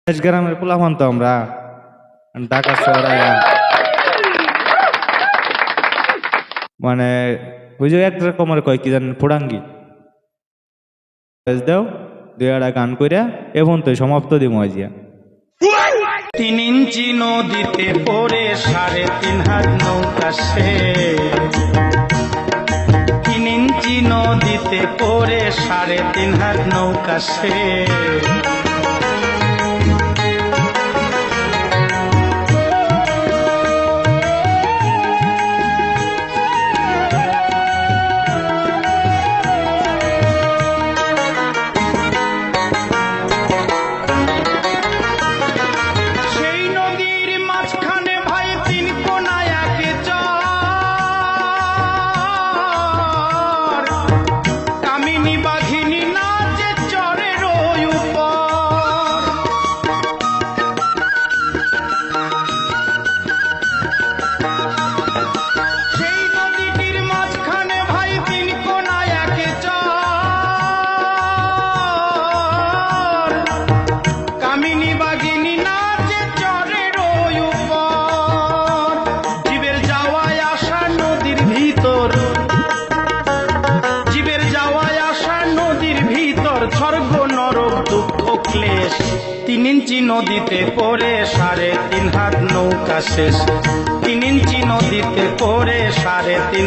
দেশ গ্রামের পোলাপান তো আমরা ঢাকা শহরে মানে ওই যে এক রকমের কয় কি জানেন ফুড়াঙ্গি দেও দুই একটা গান কইরা এবং তো সমাপ্ত দিব আজিয়া 3 ইঞ্চি নদীতে পড়ে 3.5 হাত নৌকা সে 3 ইঞ্চি নদীতে পড়ে 3.5 হাত নৌকা সে স্বর্গ নরক দুঃখ ক্লেশ 3 ইঞ্চি নদীতে পড়ে 3.5 হাত নৌকা শেষ 3 ইঞ্চি নদীতে পড়ে 3.5